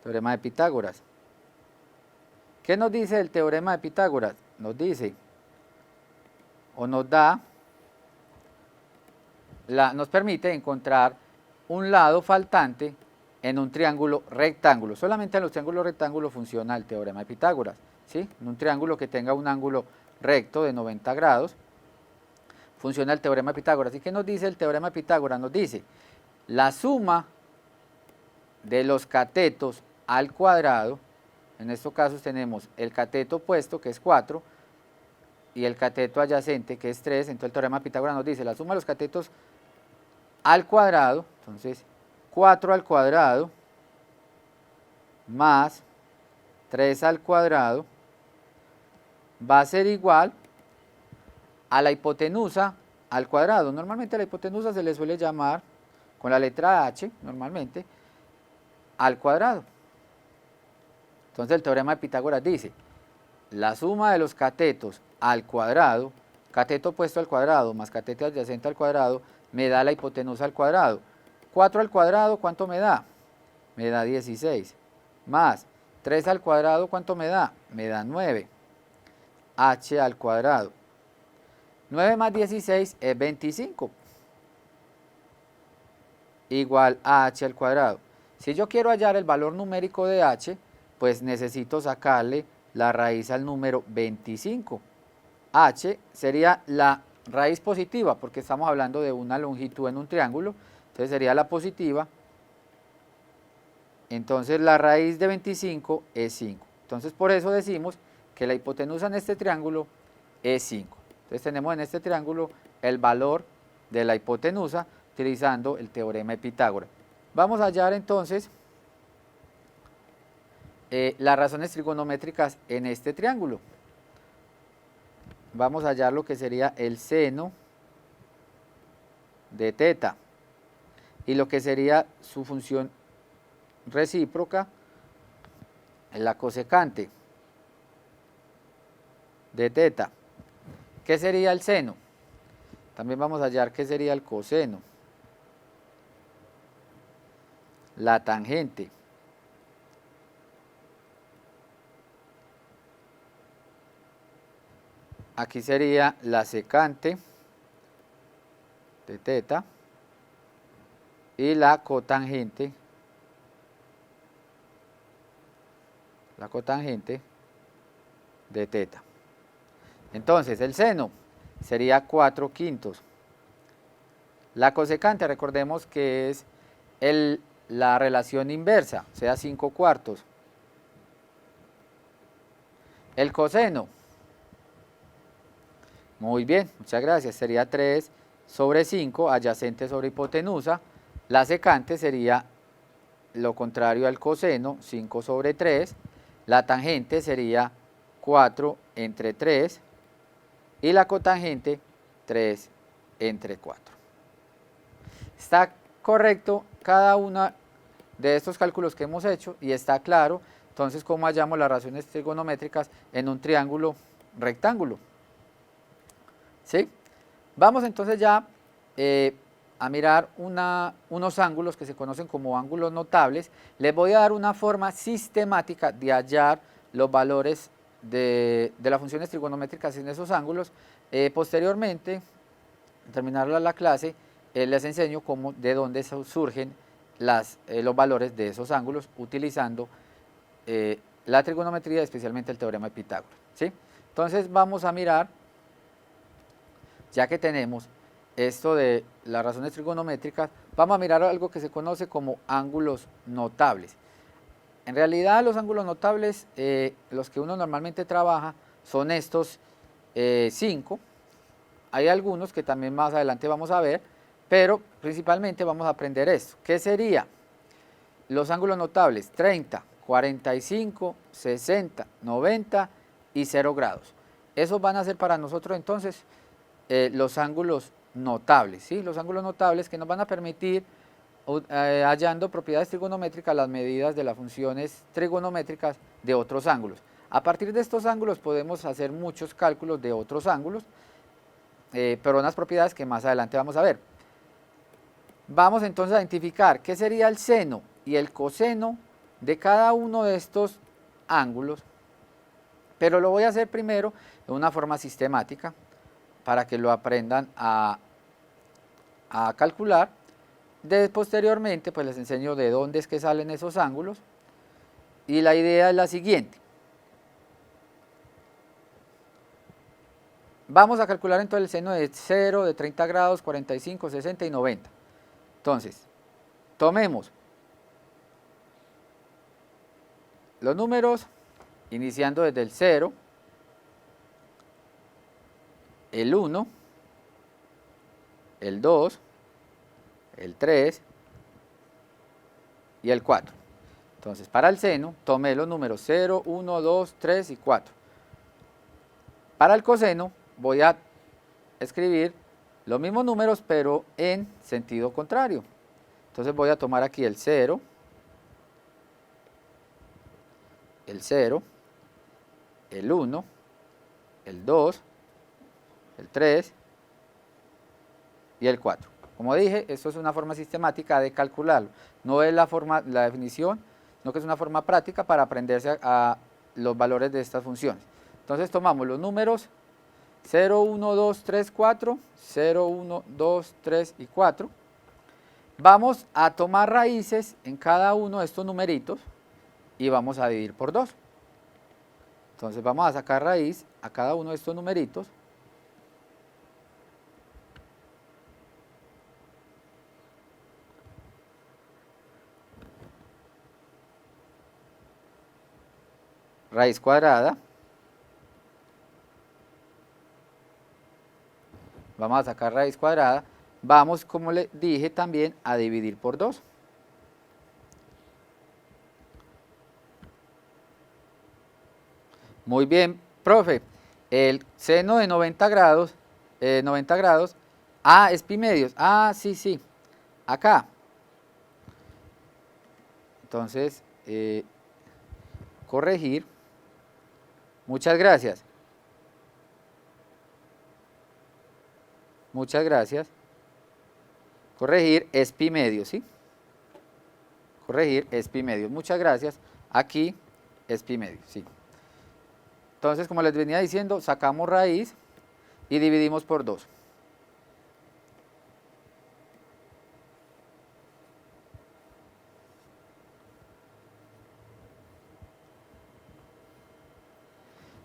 Teorema de Pitágoras. ¿Qué nos dice el teorema de Pitágoras? Nos dice, o nos da, nos permite encontrar un lado faltante en un triángulo rectángulo. Solamente en los triángulos rectángulos funciona el teorema de Pitágoras, ¿sí? En un triángulo que tenga un ángulo recto de 90 grados, funciona el teorema de Pitágoras. ¿Y qué nos dice el teorema de Pitágoras? Nos dice, la suma de los catetos al cuadrado, en estos casos tenemos el cateto opuesto, que es 4, y el cateto adyacente, que es 3, entonces el teorema de Pitágoras nos dice la suma de los catetos al cuadrado, entonces 4 al cuadrado más 3 al cuadrado va a ser igual a la hipotenusa al cuadrado. Normalmente a la hipotenusa se le suele llamar con la letra h, normalmente, al cuadrado. Entonces el teorema de Pitágoras dice, la suma de los catetos al cuadrado, cateto opuesto al cuadrado más cateto adyacente al cuadrado, me da la hipotenusa al cuadrado. 4 al cuadrado, ¿cuánto me da? Me da 16. Más 3 al cuadrado, ¿cuánto me da? Me da 9. H al cuadrado. 9 más 16 es 25. igual a h al cuadrado. Si yo quiero hallar el valor numérico de h, pues necesito sacarle la raíz al número 25. H sería la raíz positiva, porque estamos hablando de una longitud en un triángulo, entonces sería la positiva. Entonces la raíz de 25 es 5. Entonces por eso decimos que la hipotenusa en este triángulo es 5. Entonces tenemos en este triángulo el valor de la hipotenusa utilizando el teorema de Pitágoras. Vamos a hallar entonces las razones trigonométricas en este triángulo. Vamos a hallar lo que sería el seno de teta y lo que sería su función recíproca, la cosecante de teta. ¿Qué sería el seno? También vamos a hallar qué sería el coseno, la tangente, aquí sería la secante de teta y la cotangente de teta. Entonces el seno sería 4/5. La cosecante, recordemos que es la relación inversa, o sea 5/4. El coseno, muy bien, muchas gracias, sería 3/5 adyacente sobre hipotenusa. La secante sería lo contrario al coseno, 5/3. La tangente sería 4/3 y la cotangente 3/4. Está correcto cada uno de estos cálculos que hemos hecho y está claro entonces cómo hallamos las razones trigonométricas en un triángulo rectángulo. ¿Sí? Vamos entonces ya a mirar unos ángulos que se conocen como ángulos notables. Les voy a dar una forma sistemática de hallar los valores de las funciones trigonométricas en esos ángulos. Posteriormente, al terminar la clase, les enseño de dónde surgen los valores de esos ángulos utilizando la trigonometría, especialmente el teorema de Pitágoras. ¿Sí? Entonces vamos a mirar, ya que tenemos esto de las razones trigonométricas, vamos a mirar algo que se conoce como ángulos notables. En realidad los ángulos notables, los que uno normalmente trabaja, son estos 5. Hay algunos que también más adelante vamos a ver, pero principalmente vamos a aprender esto. ¿Qué sería? Los ángulos notables: 30, 45, 60, 90 y 0 grados. Esos van a ser para nosotros entonces los ángulos notables, ¿sí? Los ángulos notables que nos van a permitir, hallando propiedades trigonométricas, las medidas de las funciones trigonométricas de otros ángulos. A partir de estos ángulos podemos hacer muchos cálculos de otros ángulos, pero unas propiedades que más adelante vamos a ver. Vamos entonces a identificar qué sería el seno y el coseno de cada uno de estos ángulos, pero lo voy a hacer primero de una forma sistemática para que lo aprendan a calcular. Posteriormente pues les enseño de dónde es que salen esos ángulos y la idea es la siguiente. Vamos a calcular entonces el seno de 0, de 30 grados, 45, 60 y 90. Entonces, tomemos los números iniciando desde el 0, el 1, el 2, el 3 y el 4. Entonces, para el seno, tomé los números 0, 1, 2, 3 y 4. Para el coseno, voy a escribir los mismos números, pero en sentido contrario. Entonces, voy a tomar aquí el 0, el 0, el 1, el 2, el 3 y el 4. Como dije, esto es una forma sistemática de calcularlo. No es la definición, sino que es una forma práctica para aprenderse a los valores de estas funciones. Entonces tomamos los números 0, 1, 2, 3, 4, 0, 1, 2, 3 y 4. Vamos a tomar raíces en cada uno de estos numeritos y vamos a dividir por 2. Entonces vamos a sacar raíz a cada uno de estos numeritos. Raíz cuadrada. Vamos a sacar raíz cuadrada. Vamos, como le dije, también a dividir por 2. Muy bien, profe. El seno de 90 grados, es pi medios. Sí, sí. Acá. Entonces, corregir. Muchas gracias. Muchas gracias. Corregir es pi medios, ¿sí? Corregir es pi medios. Muchas gracias. Aquí es pi medios, sí. Entonces, como les venía diciendo, sacamos raíz y dividimos por 2.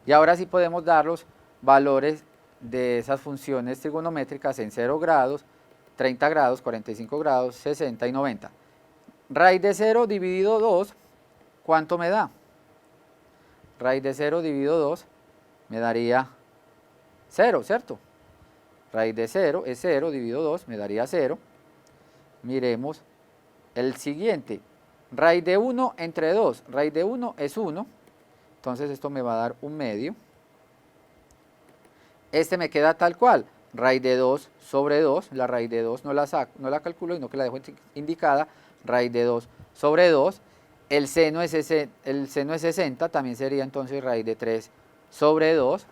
Y ahora sí podemos dar los valores de esas funciones trigonométricas en 0 grados, 30 grados, 45 grados, 60 y 90. Raíz de 0 dividido 2, ¿cuánto me da? Raíz de 0 dividido 2 me daría 0, ¿cierto? Raíz de 0 es 0 dividido 2, me daría 0. Miremos el siguiente. Raíz de 1 entre 2, raíz de 1 es 1. Entonces esto me va a dar 1 medio. Este me queda tal cual, raíz de 2 sobre 2, la raíz de 2 no la calculo, sino que la dejo indicada, raíz de 2 sobre 2, el seno es 60, también sería entonces raíz de 3 sobre 2,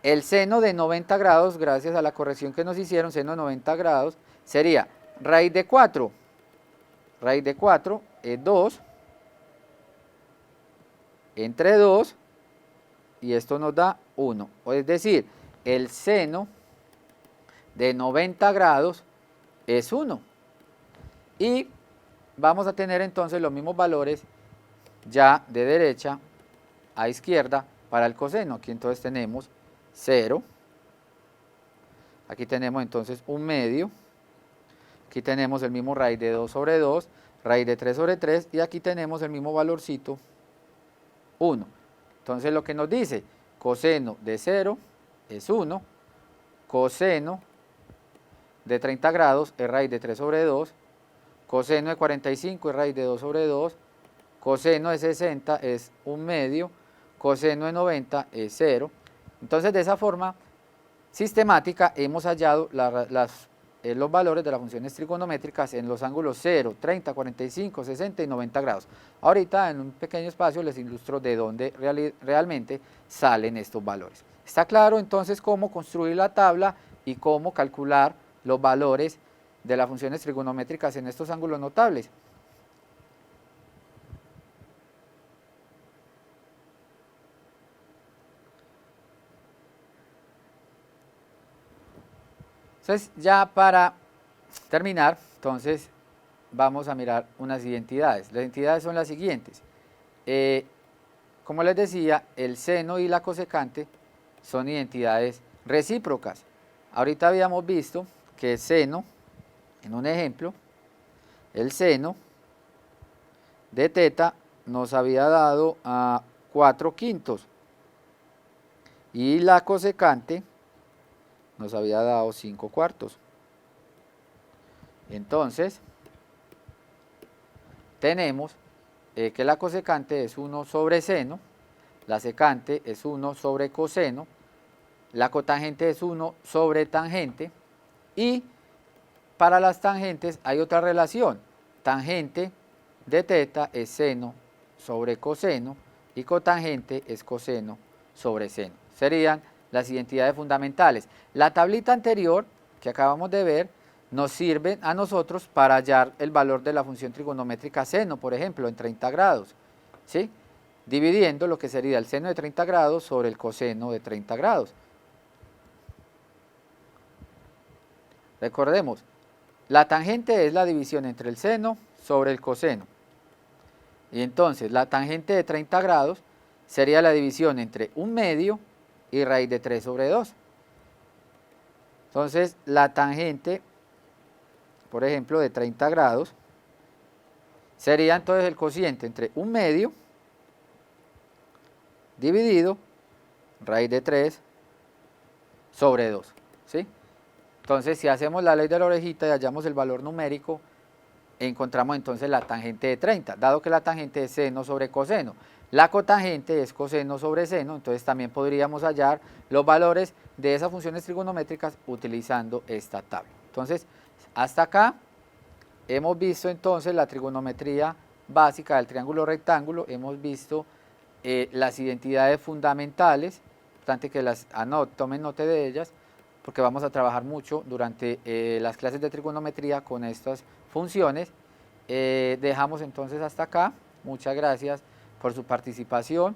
el seno de 90 grados, gracias a la corrección que nos hicieron, seno de 90 grados, sería raíz de 4 es 2, entre 2, y esto nos da 1, es decir, el seno de 90 grados es 1. Y vamos a tener entonces los mismos valores ya de derecha a izquierda para el coseno. Aquí entonces tenemos 0, aquí tenemos entonces 1 medio, aquí tenemos el mismo raíz de 2 sobre 2, raíz de 3 sobre 3, y aquí tenemos el mismo valorcito 1. Entonces lo que nos dice, coseno de 0 es 1, coseno de 30 grados es raíz de 3 sobre 2, coseno de 45 es raíz de 2 sobre 2, coseno de 60 es 1 medio, coseno de 90 es 0. Entonces de esa forma sistemática hemos hallado los valores de las funciones trigonométricas en los ángulos 0, 30, 45, 60 y 90 grados. Ahorita en un pequeño espacio les ilustro de dónde realmente salen estos valores. ¿Está claro entonces cómo construir la tabla y cómo calcular los valores de las funciones trigonométricas en estos ángulos notables? Entonces, ya para terminar, entonces vamos a mirar unas identidades. Las identidades son las siguientes. Como les decía, el seno y la cosecante son identidades recíprocas. Ahorita habíamos visto que el seno, en un ejemplo, el seno de teta nos había dado a 4/5 y la cosecante nos había dado 5/4. Entonces, tenemos que la cosecante es 1 sobre seno, la secante es 1 sobre coseno, la cotangente es 1 sobre tangente, y para las tangentes hay otra relación, tangente de teta es seno sobre coseno y cotangente es coseno sobre seno. Serían las identidades fundamentales. La tablita anterior que acabamos de ver nos sirve a nosotros para hallar el valor de la función trigonométrica seno, por ejemplo, en 30 grados, ¿sí? Dividiendo lo que sería el seno de 30 grados sobre el coseno de 30 grados. Recordemos, La tangente es la división entre el seno sobre el coseno. Y entonces la tangente de 30 grados sería la división entre 1/2 y raíz de 3 sobre 2. Entonces la tangente, por ejemplo, de 30 grados, sería entonces el cociente entre 1/2 dividido raíz de 3 sobre 2, ¿sí? Entonces, si hacemos la ley de la orejita y hallamos el valor numérico, encontramos entonces la tangente de 30, dado que la tangente es seno sobre coseno. La cotangente es coseno sobre seno, entonces también podríamos hallar los valores de esas funciones trigonométricas utilizando esta tabla. Entonces, hasta acá hemos visto entonces la trigonometría básica del triángulo rectángulo, hemos visto las identidades fundamentales, importante que las tomen nota de ellas, porque vamos a trabajar mucho durante las clases de trigonometría con estas funciones. Dejamos entonces hasta acá. Muchas gracias por su participación.